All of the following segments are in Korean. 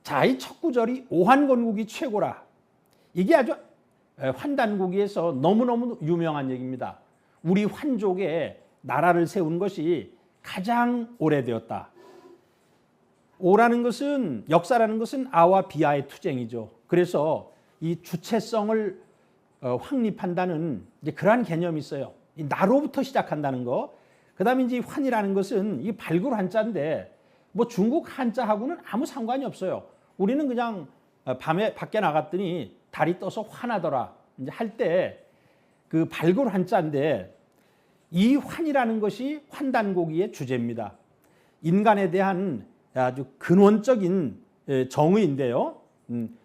자, 이 첫 구절이 오한건국이 최고라. 이게 아주 환단고기에서 너무너무 유명한 얘기입니다. 우리 환족에 나라를 세운 것이 가장 오래되었다. 오라는 것은, 역사라는 것은 아와 비아의 투쟁이죠. 그래서 이 주체성을 확립한다는 이제 그러한 개념이 있어요. 이 나로부터 시작한다는 거. 그 다음에 이제 환이라는 것은 이 발굴 한자인데 뭐 중국 한자하고는 아무 상관이 없어요. 우리는 그냥 밤에 밖에 나갔더니 달이 떠서 환하더라 이제 할 때 그 발굴 한자인데 이 환이라는 것이 환단고기의 주제입니다. 인간에 대한 아주 근원적인 정의인데요.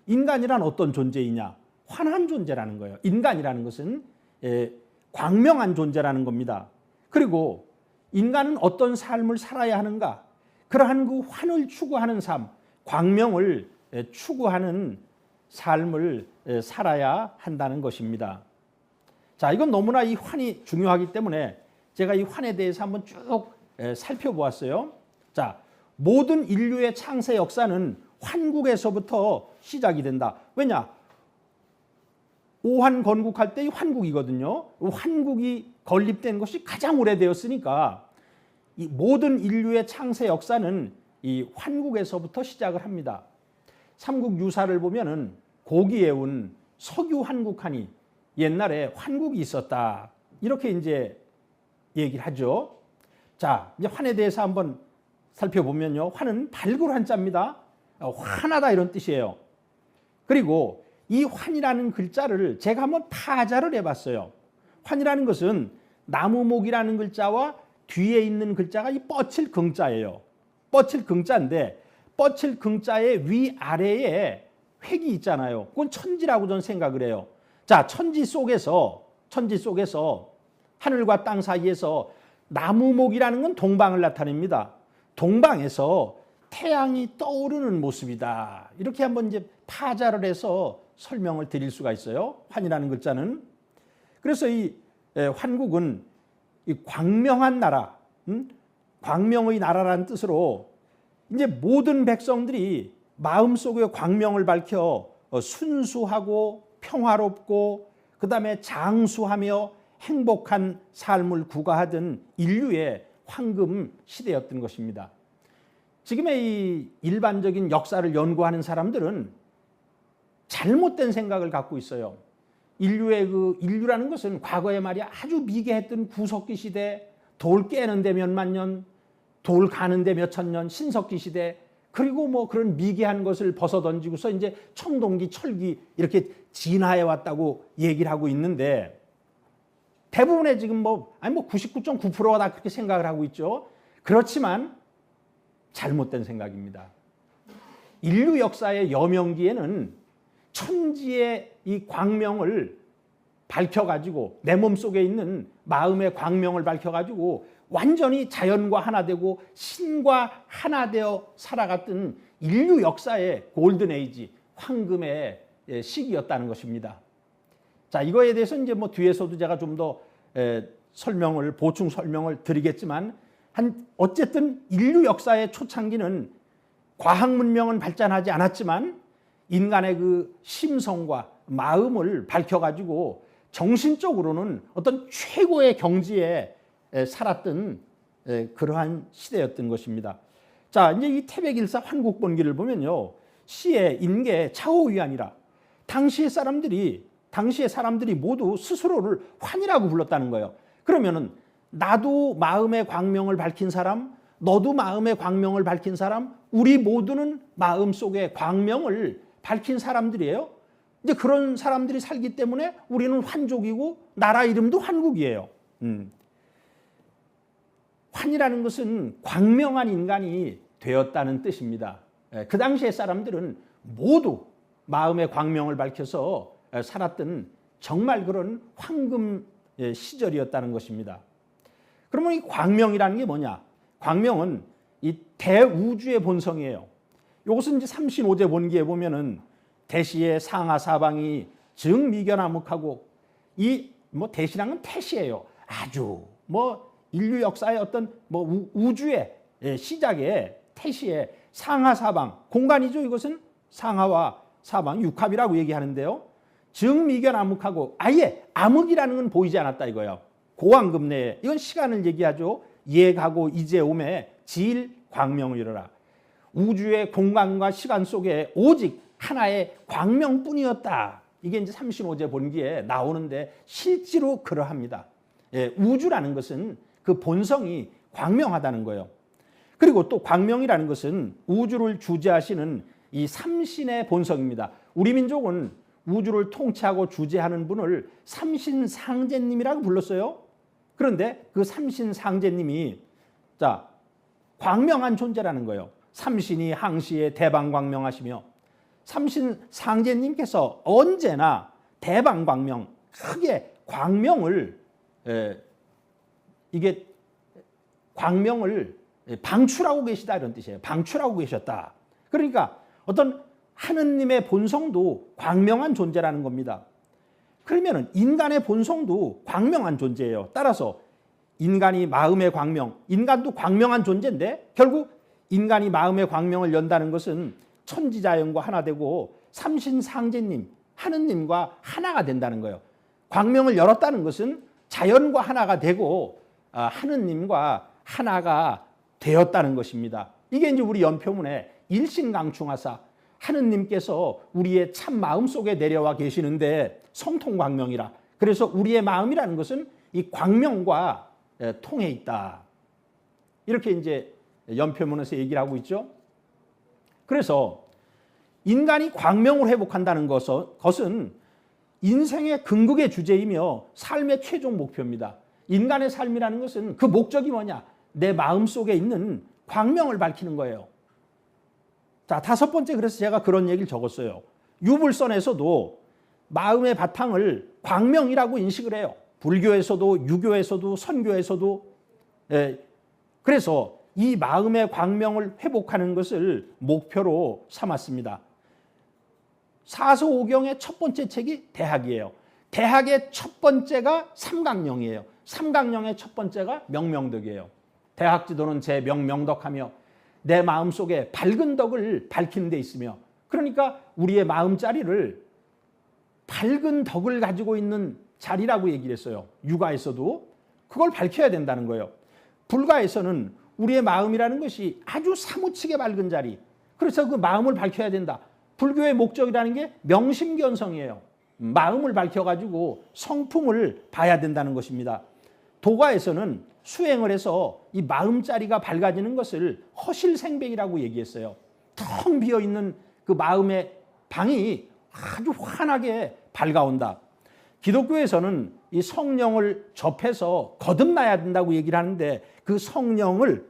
인간이란 어떤 존재이냐? 환한 존재라는 거예요. 인간이라는 것은 광명한 존재라는 겁니다. 그리고 인간은 어떤 삶을 살아야 하는가? 그러한 그 환을 추구하는 삶, 광명을 추구하는 삶을 살아야 한다는 것입니다. 자, 이건 너무나 이 환이 중요하기 때문에 제가 이 환에 대해서 한번 쭉 살펴보았어요. 자, 모든 인류의 창세 역사는 환국에서부터 시작이 된다. 왜냐? 오한 건국할 때 이 환국이거든요. 환국이 건립된 것이 가장 오래되었으니까 이 모든 인류의 창세 역사는 이 환국에서부터 시작을 합니다. 삼국 유사를 보면은 고기에운 석유 환국하니 옛날에 환국이 있었다. 이렇게 이제 얘기를 하죠. 자, 이제 환에 대해서 한번 살펴보면요. 환은 발굴 한자입니다. 환하다 이런 뜻이에요. 그리고 이 환이라는 글자를 제가 한번 타자를 해봤어요. 환이라는 것은 나무목이라는 글자와 뒤에 있는 글자가 이 뻗칠 긍자예요. 뻗칠 긍자인데 뻗칠 긍자의 위아래에 획이 있잖아요. 그건 천지라고 저는 생각을 해요. 자, 천지 속에서 하늘과 땅 사이에서 나무목이라는 건 동방을 나타냅니다. 동방에서 태양이 떠오르는 모습이다. 이렇게 한번 이제 파자를 해서 설명을 드릴 수가 있어요. 환이라는 글자는. 그래서 이 환국은 이 광명한 나라, 광명의 나라라는 뜻으로 이제 모든 백성들이 마음속에 광명을 밝혀 순수하고 평화롭고 그 다음에 장수하며 행복한 삶을 구가하던 인류의 황금 시대였던 것입니다. 지금의 이 일반적인 역사를 연구하는 사람들은 잘못된 생각을 갖고 있어요. 인류라는 것은 과거에 말이야 아주 미개했던 구석기 시대, 돌 깨는데 몇만 년, 돌 가는데 몇천 년, 신석기 시대, 그리고 뭐 그런 미개한 것을 벗어던지고서 이제 청동기, 철기 이렇게 진화해 왔다고 얘기를 하고 있는데 대부분의 지금 99.9%가 다 그렇게 생각을 하고 있죠. 그렇지만 잘못된 생각입니다. 인류 역사의 여명기에는 천지의 이 광명을 밝혀가지고 내 몸속에 있는 마음의 광명을 밝혀가지고 완전히 자연과 하나 되고 신과 하나 되어 살아갔던 인류 역사의 골든에이지, 황금의 시기였다는 것입니다. 자, 이거에 대해서 이제 뭐 뒤에서도 제가 좀 더 보충 설명을 드리겠지만 어쨌든 인류 역사의 초창기는 과학 문명은 발전하지 않았지만 인간의 그 심성과 마음을 밝혀가지고 정신적으로는 어떤 최고의 경지에 살았던 그러한 시대였던 것입니다. 자, 이제 이 태백일사 환국본기를 보면요. 시의 인계 차호위안이라 당시의 사람들이 모두 스스로를 환이라고 불렀다는 거예요. 그러면은 나도 마음의 광명을 밝힌 사람, 너도 마음의 광명을 밝힌 사람, 우리 모두는 마음속의 광명을 밝힌 사람들이에요. 이제 그런 사람들이 살기 때문에 우리는 환족이고 나라 이름도 환국이에요. 환이라는 것은 광명한 인간이 되었다는 뜻입니다. 그 당시의 사람들은 모두 마음의 광명을 밝혀서 살았던 정말 그런 황금 시절이었다는 것입니다. 그러면 이 광명이라는 게 뭐냐? 광명은 이 대우주의 본성이에요. 이것은 이제 삼신오제 본기에 보면은 대시의 상하사방이 증미견암흑하고 이 뭐 대시랑은 태시예요. 아주 뭐 인류 역사의 어떤 뭐 우주의 시작에 태시의 상하사방 공간이죠. 이것은 상하와 사방 육합이라고 얘기하는데요. 증미견 암흑하고 아예 암흑이라는 건 보이지 않았다 이거예요. 고왕급내에 이건 시간을 얘기하죠. 예가고 이제 오매 질 광명을 이뤄라. 우주의 공간과 시간 속에 오직 하나의 광명뿐이었다. 이게 이제 삼신오제 본기에 나오는데 실제로 그러합니다. 예, 우주라는 것은 그 본성이 광명하다는 거예요. 그리고 또 광명이라는 것은 우주를 주재하시는 이 삼신의 본성입니다. 우리 민족은 우주를 통치하고 주재하는 분을 삼신상제님이라고 불렀어요. 그런데 그 삼신상제님이 자 광명한 존재라는 거예요. 삼신이 항시에 대방광명하시며 삼신상제님께서 언제나 대방광명 크게 광명을 이게 광명을 방출하고 계시다 이런 뜻이에요. 방출하고 계셨다. 그러니까 어떤 하느님의 본성도 광명한 존재라는 겁니다. 그러면 인간의 본성도 광명한 존재예요. 따라서 인간이 마음의 광명, 인간도 광명한 존재인데 결국 인간이 마음의 광명을 연다는 것은 천지자연과 하나 되고 삼신상제님, 하느님과 하나가 된다는 거예요. 광명을 열었다는 것은 자연과 하나가 되고 하느님과 하나가 되었다는 것입니다. 이게 이제 우리 연표문에 일신강충하사 하느님께서 우리의 참 마음 속에 내려와 계시는데 성통광명이라. 그래서 우리의 마음이라는 것은 이 광명과 통해 있다. 이렇게 이제 연표문에서 얘기를 하고 있죠. 그래서 인간이 광명을 회복한다는 것은 인생의 근극의 주제이며 삶의 최종 목표입니다. 인간의 삶이라는 것은 그 목적이 뭐냐? 내 마음 속에 있는 광명을 밝히는 거예요. 자, 다섯 번째 그래서 제가 그런 얘기를 적었어요. 유불선에서도 마음의 바탕을 광명이라고 인식을 해요. 불교에서도 유교에서도 선교에서도. 그래서 이 마음의 광명을 회복하는 것을 목표로 삼았습니다. 사서오경의 첫 번째 책이 대학이에요. 대학의 첫 번째가 삼강령이에요. 삼강령의 첫 번째가 명명덕이에요. 대학지도는 제 명명덕하며 내 마음속에 밝은 덕을 밝히는 데 있으며, 그러니까 우리의 마음자리를 밝은 덕을 가지고 있는 자리라고 얘기를 했어요. 유가에서도 그걸 밝혀야 된다는 거예요. 불가에서는 우리의 마음이라는 것이 아주 사무치게 밝은 자리, 그래서 그 마음을 밝혀야 된다. 불교의 목적이라는 게 명심견성이에요. 마음을 밝혀가지고 성품을 봐야 된다는 것입니다. 도가에서는 수행을 해서 이 마음자리가 밝아지는 것을 허실생배이라고 얘기했어요. 텅 비어있는 그 마음의 방이 아주 환하게 밝아온다. 기독교에서는 이 성령을 접해서 거듭나야 된다고 얘기를 하는데 그 성령을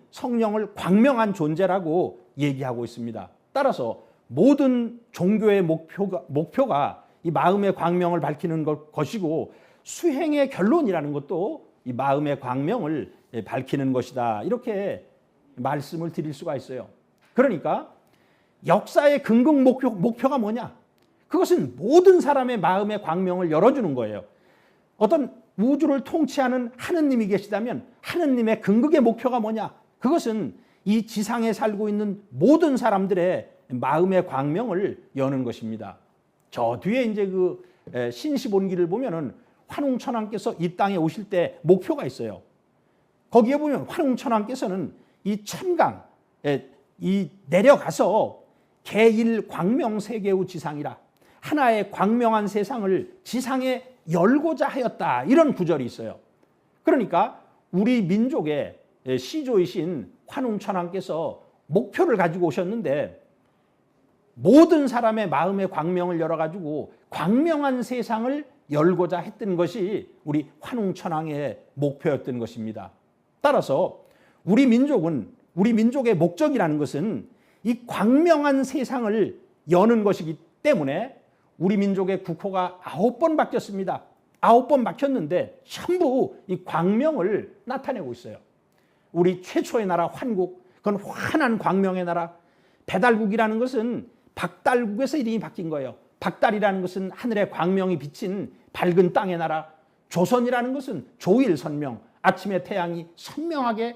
성령을 광명한 존재라고 얘기하고 있습니다. 따라서 모든 종교의 목표가 이 마음의 광명을 밝히는 것이고 수행의 결론이라는 것도 이 마음의 광명을 밝히는 것이다. 이렇게 말씀을 드릴 수가 있어요. 그러니까 역사의 근극 목표가 뭐냐? 그것은 모든 사람의 마음의 광명을 열어주는 거예요. 어떤 우주를 통치하는 하느님이 계시다면 하느님의 근극의 목표가 뭐냐? 그것은 이 지상에 살고 있는 모든 사람들의 마음의 광명을 여는 것입니다. 저 뒤에 이제 그 신시본기를 보면은 환웅천왕께서 이 땅에 오실 때 목표가 있어요. 거기에 보면 환웅천왕께서는 이 천강 이 내려가서 개일 광명세계의 지상이라 하나의 광명한 세상을 지상에 열고자 하였다. 이런 구절이 있어요. 그러니까 우리 민족의 시조이신 환웅천왕께서 목표를 가지고 오셨는데 모든 사람의 마음의 광명을 열어가지고 광명한 세상을 열고자 했던 것이 우리 환웅천왕의 목표였던 것입니다. 따라서 우리 민족의 목적이라는 것은 이 광명한 세상을 여는 것이기 때문에 우리 민족의 국호가 9번 바뀌었습니다. 9번 바뀌었는데 전부 이 광명을 나타내고 있어요. 우리 최초의 나라 환국, 그건 환한 광명의 나라. 배달국이라는 것은 박달국에서 이름이 바뀐 거예요. 박달이라는 것은 하늘의 광명이 비친 밝은 땅의 나라. 조선이라는 것은 조일선명, 아침에 태양이 선명하게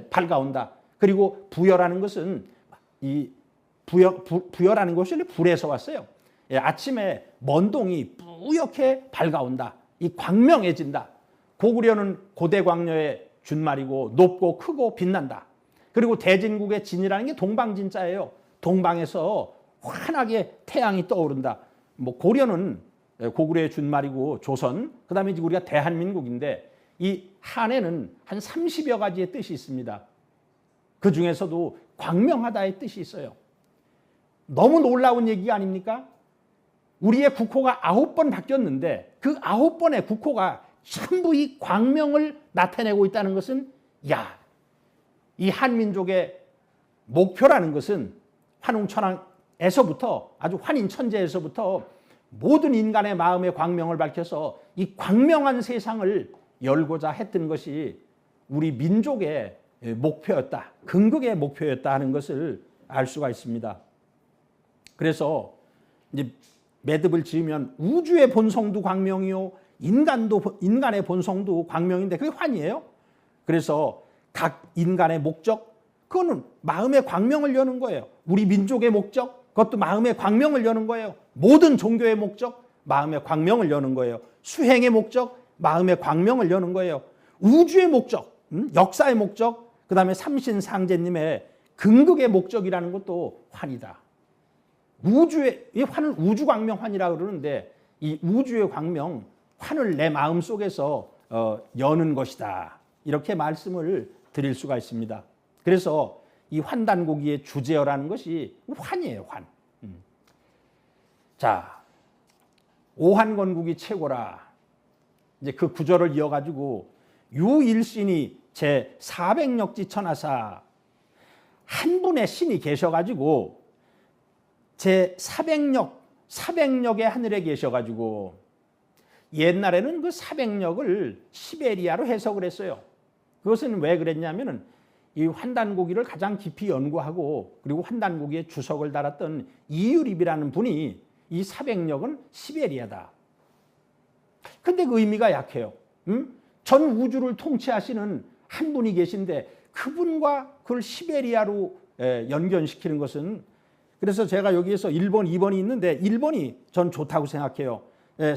밝아온다. 그리고 부여라는 것은 이 부여라는 것이 불에서 왔어요. 예, 아침에 먼동이 뿌옇게 밝아온다. 이 광명해진다. 고구려는 고대 광려의 준말이고 높고 크고 빛난다. 그리고 대진국의 진이라는 게 동방진자예요. 동방에서 환하게 태양이 떠오른다. 뭐 고려는 고구려의 준말이고 조선, 그다음에 이제 우리가 대한민국인데 이 한에는 한 30여 가지의 뜻이 있습니다. 그 중에서도 광명하다의 뜻이 있어요. 너무 놀라운 얘기 아닙니까? 우리의 국호가 9번 바뀌었는데 그 9번의 국호가 전부 이 광명을 나타내고 있다는 것은 야, 이 한민족의 목표라는 것은 환웅천왕에서부터 아주 환인천재에서부터 모든 인간의 마음의 광명을 밝혀서 이 광명한 세상을 열고자 했던 것이 우리 민족의 목표였다. 근극의 목표였다 하는 것을 알 수가 있습니다. 그래서 이제 매듭을 지으면 우주의 본성도 광명이요, 인간의 본성도 광명인데 그게 환이에요. 그래서 각 인간의 목적, 그거는 마음의 광명을 여는 거예요. 우리 민족의 목적, 그것도 마음의 광명을 여는 거예요. 모든 종교의 목적, 마음의 광명을 여는 거예요. 수행의 목적, 마음의 광명을 여는 거예요. 우주의 목적, 역사의 목적, 그 다음에 삼신상제님의 근극의 목적이라는 것도 환이다. 이 환을 우주광명환이라고 그러는데 이 우주의 광명, 환을 내 마음 속에서 여는 것이다. 이렇게 말씀을 드릴 수가 있습니다. 그래서 이 환단고기의 주제어라는 것이 환이에요, 환. 자, 오한건국이 최고라. 이제 그 구절을 이어가지고 유일신이 제 400력지 천하사 한 분의 신이 계셔가지고 제 400력의 하늘에 계셔가지고 옛날에는 그 400력을 시베리아로 해석을 했어요. 그것은 왜 그랬냐면은 이 환단고기를 가장 깊이 연구하고 그리고 환단고기에 주석을 달았던 이유립이라는 분이 이 400력은 시베리아다. 근데 그 의미가 약해요. 전 우주를 통치하시는 한 분이 계신데 그분과 그걸 시베리아로 연결시키는 것은, 그래서 제가 여기에서 1번, 2번이 있는데 1번이 전 좋다고 생각해요.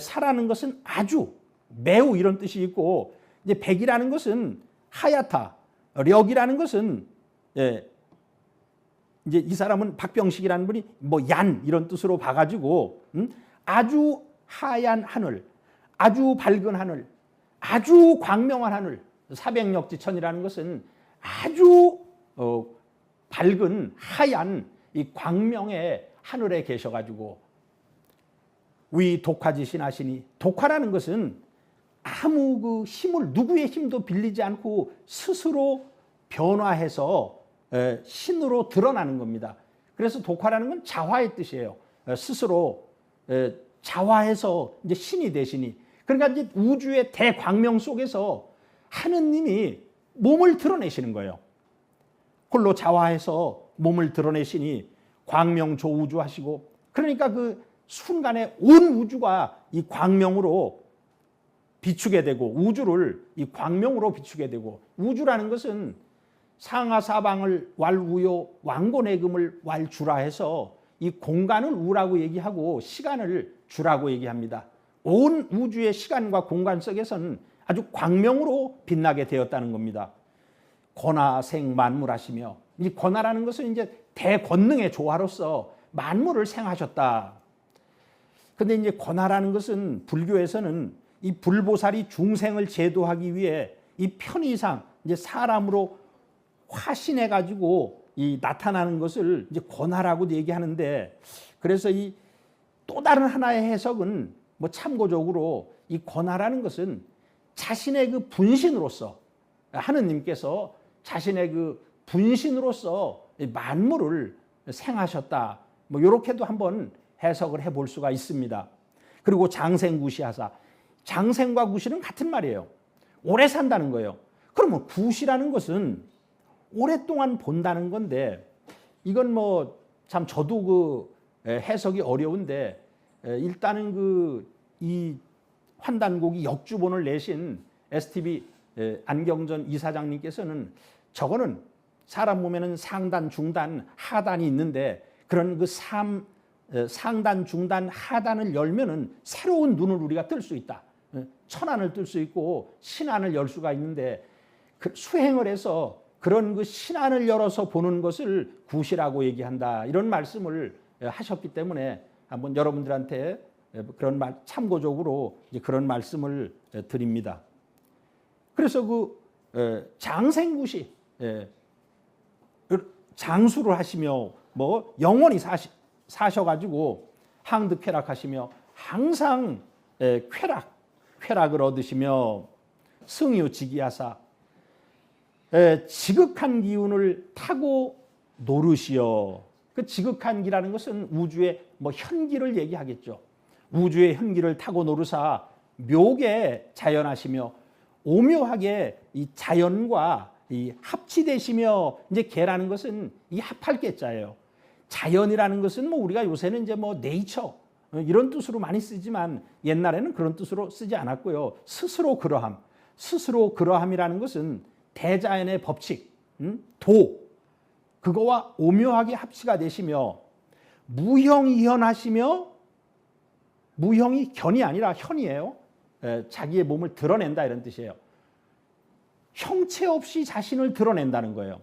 사라는 것은 아주, 매우 이런 뜻이 있고, 이제 백이라는 것은 하얗다, 력이라는 것은 이제 이 사람은 박병식이라는 분이 뭐 얀 이런 뜻으로 봐가지고 아주 하얀 하늘, 아주 밝은 하늘, 아주 광명한 하늘, 400력지천이라는 것은 아주 밝은 하얀 이 광명의 하늘에 계셔가지고 위 독화지신 하시니, 독화라는 것은 아무 그 힘을, 누구의 힘도 빌리지 않고 스스로 변화해서 신으로 드러나는 겁니다. 그래서 독화라는 건 자화의 뜻이에요. 스스로 자화해서 이제 신이 되시니, 그러니까 이제 우주의 대광명 속에서 하느님이 몸을 드러내시는 거예요. 홀로 자화해서 몸을 드러내시니 광명조우주 하시고, 그러니까 그 순간에 온 우주가 이 광명으로 비추게 되고, 우주를 이 광명으로 비추게 되고, 우주라는 것은 상하사방을 왈우요 왕고내금을 왈주라 해서 이 공간을 우라고 얘기하고 시간을 주라고 얘기합니다. 온 우주의 시간과 공간 속에서는 아주 광명으로 빛나게 되었다는 겁니다. 권하생 만물하시며, 이 권하라는 것은 이제 대권능의 조화로서 만물을 생하셨다. 근데 이제 권하라는 것은 불교에서는 이 불보살이 중생을 제도하기 위해 이 편의상 이제 사람으로 화신해 가지고 이 나타나는 것을 이제 권하라고 얘기하는데, 그래서 이 또 다른 하나의 해석은 뭐 참고적으로 이 권하라는 것은 자신의 그 분신으로서, 하느님께서 자신의 그 분신으로서 만물을 생하셨다. 뭐 이렇게도 한번 해석을 해볼 수가 있습니다. 그리고 장생구시하사, 장생과 구시는 같은 말이에요. 오래 산다는 거예요. 그러면 구시라는 것은 오랫동안 본다는 건데, 이건 뭐 참 저도 그 해석이 어려운데, 일단은 그 이 환단고기 역주본을 내신 STV 안경전 이사장님께서는 저거는 사람 몸에는 상단, 중단, 하단이 있는데 그런 그 상단, 중단, 하단을 열면은 새로운 눈을 우리가 뜰 수 있다. 천안을 뜰 수 있고 신안을 열 수가 있는데 그 수행을 해서 그런 그 신안을 열어서 보는 것을 구시라고 얘기한다. 이런 말씀을 하셨기 때문에 한번 여러분들한테 그런 참고적으로 이제 그런 말씀을 드립니다. 그래서 그 장생구시 장수를 하시며 뭐 영원히 사셔가지고 항득쾌락하시며 항상 쾌락을 얻으시며 승유지기하사 지극한 기운을 타고 노르시어. 그 지극한 기라는 것은 우주의 뭐 현기를 얘기하겠죠. 우주의 현기를 타고 노르사 묘게 자연하시며 오묘하게 이 자연과 이 합치되시며, 이제 개라는 것은 이 합할 개자예요. 자연이라는 것은 뭐 우리가 요새는 이제 뭐 네이처 이런 뜻으로 많이 쓰지만 옛날에는 그런 뜻으로 쓰지 않았고요. 스스로 그러함이라는 것은 대자연의 법칙, 그거와 오묘하게 합치가 되시며 무형이현하시며, 무형이 견이 아니라 현이에요. 자기의 몸을 드러낸다 이런 뜻이에요. 형체 없이 자신을 드러낸다는 거예요.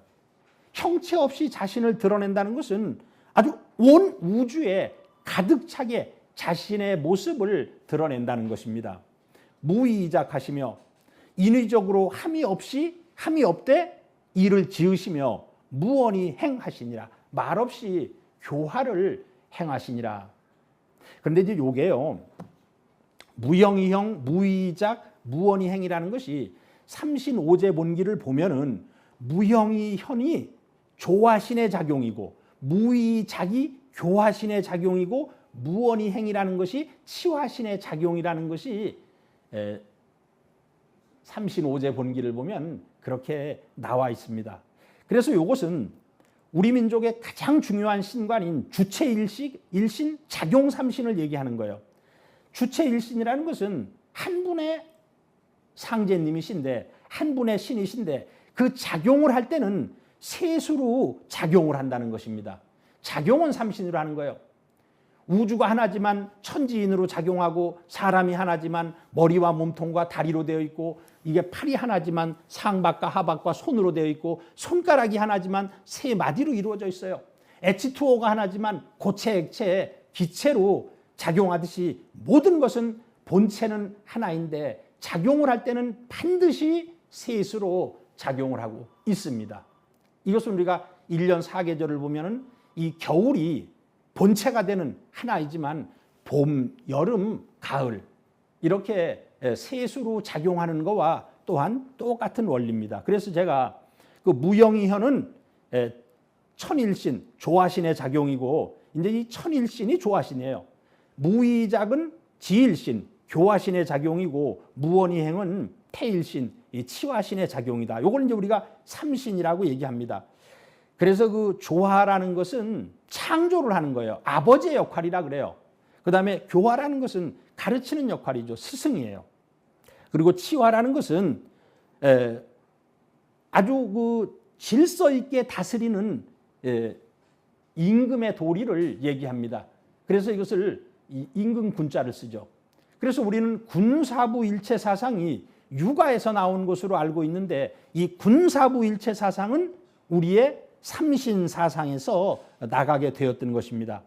형체 없이 자신을 드러낸다는 것은 아주 온 우주에 가득 차게 자신의 모습을 드러낸다는 것입니다. 무의작하시며 인위적으로 함이 없되 일을 지으시며 무언이 행하시니라. 말없이 교화를 행하시니라. 그런데 이제 요게요, 무형이형, 무의작, 무언이 행이라는 것이 삼신오제 본기를 보면은 무형이현이 조화신의 작용이고 무의작이 교화신의 작용이고 무언이 행이라는 것이 치화신의 작용이라는 것이 삼신오제 본기를 보면 그렇게 나와 있습니다. 그래서 이것은 우리 민족의 가장 중요한 신관인 주체일신, 작용삼신을 얘기하는 거예요. 주체일신이라는 것은 한 분의 상제님이신데, 한 분의 신이신데 그 작용을 할 때는 세수로 작용을 한다는 것입니다. 작용은 삼신으로 하는 거예요. 우주가 하나지만 천지인으로 작용하고, 사람이 하나지만 머리와 몸통과 다리로 되어 있고, 이게 팔이 하나지만 상박과 하박과 손으로 되어 있고, 손가락이 하나지만 세 마디로 이루어져 있어요. H2O가 하나지만 고체, 액체, 기체로 작용하듯이 모든 것은 본체는 하나인데 작용을 할 때는 반드시 셋으로 작용을 하고 있습니다. 이것은 우리가 1년 4계절을 보면은 이 겨울이 본체가 되는 하나이지만 봄, 여름, 가을 이렇게 셋으로 작용하는 것과 또한 똑같은 원리입니다. 그래서 제가 그 무형이현은 천일신, 조화신의 작용이고, 이제 이 천일신이 조화신이에요. 무의작은 지일신, 교화신의 작용이고, 무언이행은 태일신, 이 치화신의 작용이다. 이걸 이제 우리가 삼신이라고 얘기합니다. 그래서 그 조화라는 것은 창조를 하는 거예요. 아버지의 역할이라 그래요. 그 다음에 교화라는 것은 가르치는 역할이죠. 스승이에요. 그리고 치화라는 것은 아주 그 질서 있게 다스리는 임금의 도리를 얘기합니다. 그래서 이것을 임금 군자를 쓰죠. 그래서 우리는 군사부 일체 사상이 육아에서 나온 것으로 알고 있는데, 이 군사부 일체 사상은 우리의 삼신 사상에서 나가게 되었던 것입니다.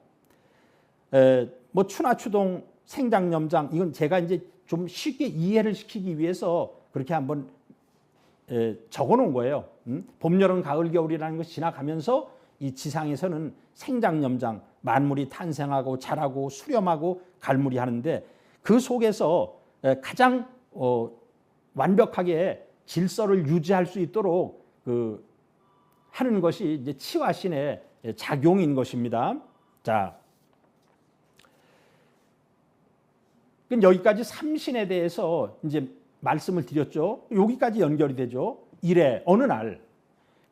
뭐 추나추동 생장염장, 이건 제가 이제 좀 쉽게 이해를 시키기 위해서 그렇게 한번 적어 놓은 거예요. 봄, 여름, 가을, 겨울이라는 것이 지나가면서 이 지상에서는 생장염장, 만물이 탄생하고 자라고 수렴하고 갈무리 하는데, 그 속에서 가장 완벽하게 질서를 유지할 수 있도록 하는 것이 이제 치화신의 작용인 것입니다. 자, 여기까지 삼신에 대해서 이제 말씀을 드렸죠. 여기까지 연결이 되죠. 이래 어느 날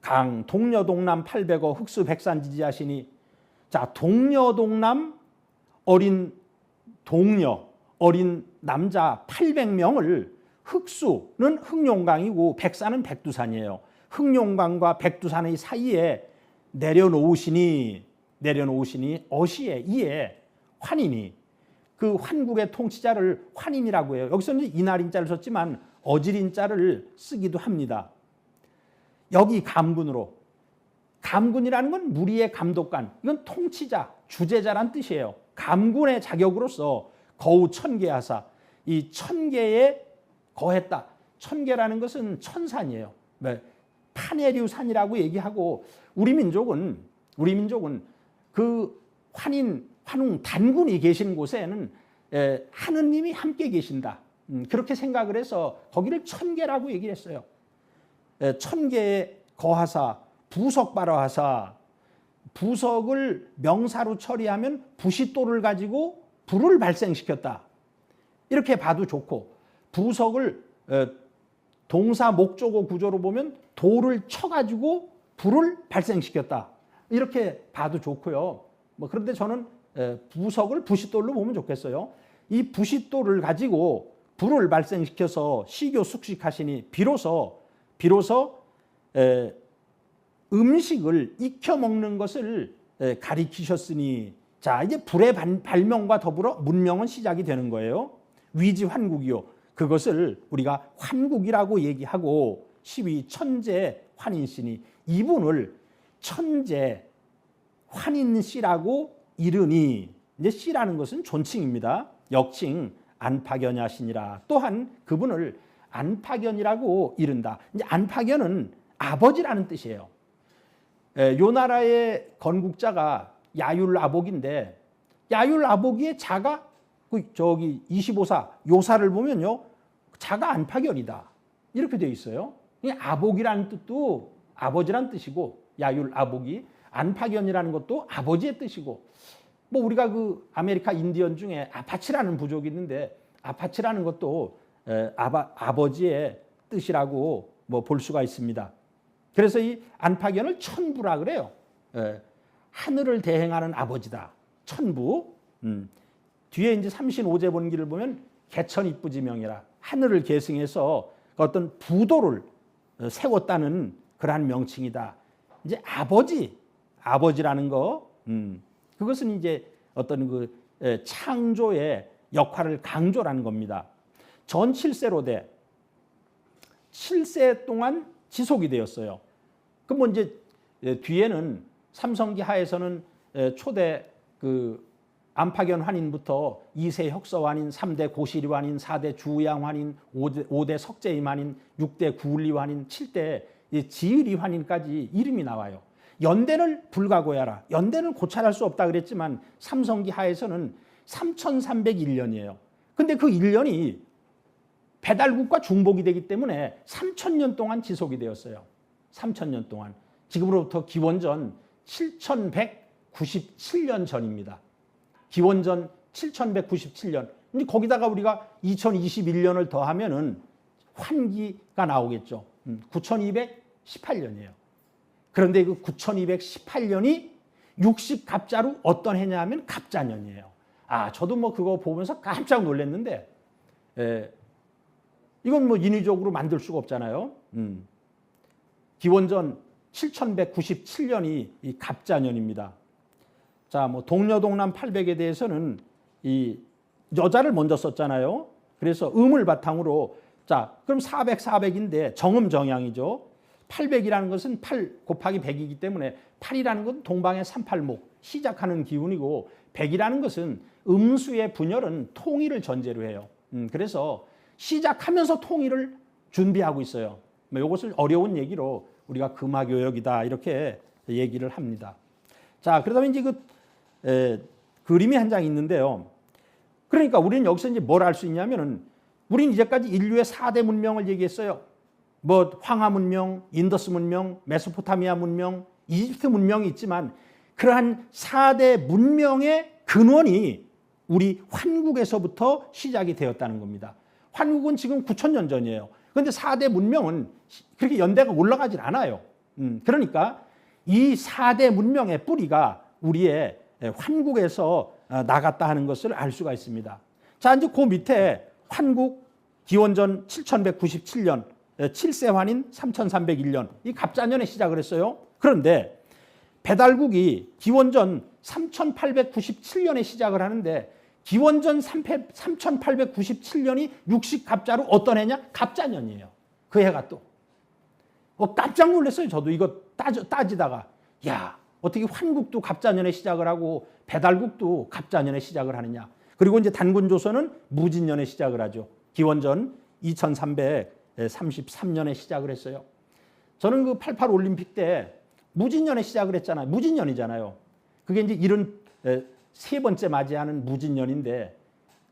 강 동녀동남 800어 흑수 백산지지하시니, 자, 동녀동남 어린 동녀, 어린 남자 800명을, 흑수는 흑룡강이고 백산은 백두산이에요. 흑룡강과 백두산의 사이에 내려놓으시니, 내려놓으시니 어시에 이에 환인이 그 환국의 통치자를 환인이라고 해요. 여기서는 이날인자를 썼지만 어질인자를 쓰기도 합니다. 여기 감군으로, 감군이라는 건 무리의 감독관, 이건 통치자, 주재자란 뜻이에요. 감군의 자격으로서 거우 천계하사, 이 천계에 거했다. 천계라는 것은 천산이에요. 파네류산이라고 얘기하고 우리 민족은 그 환웅 단군이 계신 곳에는 하느님이 함께 계신다. 그렇게 생각을 해서 거기를 천계라고 얘기를 했어요. 천계에 거하사 부석바라 하사, 부석을 명사로 처리하면 부싯돌을 가지고 불을 발생시켰다. 이렇게 봐도 좋고, 부석을 동사 목적어 구조로 보면 돌을 쳐가지고 불을 발생시켰다. 이렇게 봐도 좋고요. 그런데 저는 부석을 부싯돌로 보면 좋겠어요. 이 부싯돌을 가지고 불을 발생시켜서 시교 숙식하시니 비로소 음식을 익혀 먹는 것을 가리키셨으니, 자 이제 불의 발명과 더불어 문명은 시작이 되는 거예요. 위지 환국이요. 그것을 우리가 환국이라고 얘기하고 12 천재 환인시니, 이분을 천재 환인시라고 이르니, 이제 시라는 것은 존칭입니다. 역칭 안팎연하시니라. 또한 그분을 안팎연이라고 이른다. 이제 안팎연은 아버지라는 뜻이에요. 요 나라의 건국자가 야율아복인데, 야율아복의 자가 저기 25사 요사를 보면요, 자가 안팎연이다 이렇게 되어 있어요. 아복이라는 뜻도 아버지란 뜻이고, 야율아복이 안팎연이라는 것도 아버지의 뜻이고, 우리가 그 아메리카 인디언 중에 아파치라는 부족이 있는데, 아파치라는 것도 아버지의 뜻이라고 볼 수가 있습니다. 그래서 이 안팎연을 천부라 그래요. 하늘을 대행하는 아버지다. 천부. 뒤에 이제 삼신오제 본기를 보면 개천이쁘지명이라, 하늘을 계승해서 어떤 부도를 세웠다는 그러한 명칭이다. 이제 아버지라는 거, 그것은 이제 어떤 그 창조의 역할을 강조라는 겁니다. 전 7세로 7세 동안 지속이 되었어요. 그럼 이제 뒤에는 삼성기 하에서는 초대 그 안팎연 환인부터 2세 혁서 환인, 3대 고시리 환인, 4대 주양 환인, 5대 석재임 환인, 6대 구울리 환인, 7대 지을이 환인까지 이름이 나와요. 연대를 불가고야라. 연대는 고찰할 수 없다 그랬지만 삼성기 하에서는 3301년이에요. 근데 그 1년이 배달국과 중복이 되기 때문에 3000년 동안 지속이 되었어요. 3000년 동안. 지금으로부터 기원전 7197년 전입니다. 기원전 7197년. 근데 거기다가 우리가 2021년을 더하면은 환기가 나오겠죠. 9218년이에요. 그런데 그 9218년이 60갑자로 어떤 해냐 하면 갑자년이에요. 저도 그거 보면서 깜짝 놀랐는데, 이건 인위적으로 만들 수가 없잖아요. 기원전 7197년이 이 갑자년입니다. 자, 동녀동남 800에 대해서는 이 여자를 먼저 썼잖아요. 그래서 음을 바탕으로, 자, 그럼 400, 400인데 정음 정양이죠. 800이라는 것은 8 곱하기 100이기 때문에 8이라는 건 동방의 38목, 시작하는 기운이고, 100이라는 것은 음수의 분열은 통일을 전제로 해요. 그래서 시작하면서 통일을 준비하고 있어요. 이것을 어려운 얘기로 우리가 금화교역이다 이렇게 얘기를 합니다. 자, 그러다 이제 그림이 한 장 있는데요. 그러니까 우리는 여기서 이제 뭘 알 수 있냐면은, 우리는 이제까지 인류의 4대 문명을 얘기했어요. 황하 문명, 인더스 문명, 메소포타미아 문명, 이집트 문명이 있지만, 그러한 4대 문명의 근원이 우리 환국에서부터 시작이 되었다는 겁니다. 환국은 지금 9000년 전이에요. 그런데 4대 문명은 그렇게 연대가 올라가질 않아요. 그러니까 이 4대 문명의 뿌리가 우리의 환국에서 나갔다 하는 것을 알 수가 있습니다. 자, 이제 그 밑에 환국 기원전 7197년 7세 환인 3301년 이 갑자년에 시작을 했어요. 그런데 배달국이 기원전 3897년에 시작을 하는데 기원전 3897년이 육식갑자로 어떤 해냐? 갑자년이에요. 그 해가 또. 깜짝 놀랐어요. 저도 이거 따지다가 야, 어떻게 환국도 갑자년에 시작을 하고 배달국도 갑자년에 시작을 하느냐. 그리고 이제 단군조선은 무진년에 시작을 하죠. 기원전 2333년에 시작을 했어요. 저는 그 88 올림픽 때 무진년에 시작을 했잖아요. 무진년이잖아요. 그게 이제 73번째 맞이하는 무진년인데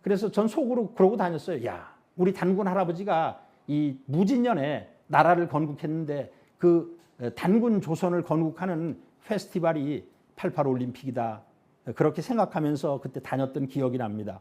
그래서 전 속으로 그러고 다녔어요. 야, 우리 단군 할아버지가 이 무진년에 나라를 건국했는데 그 단군 조선을 건국하는 페스티벌이 88 올림픽이다. 그렇게 생각하면서 그때 다녔던 기억이 납니다.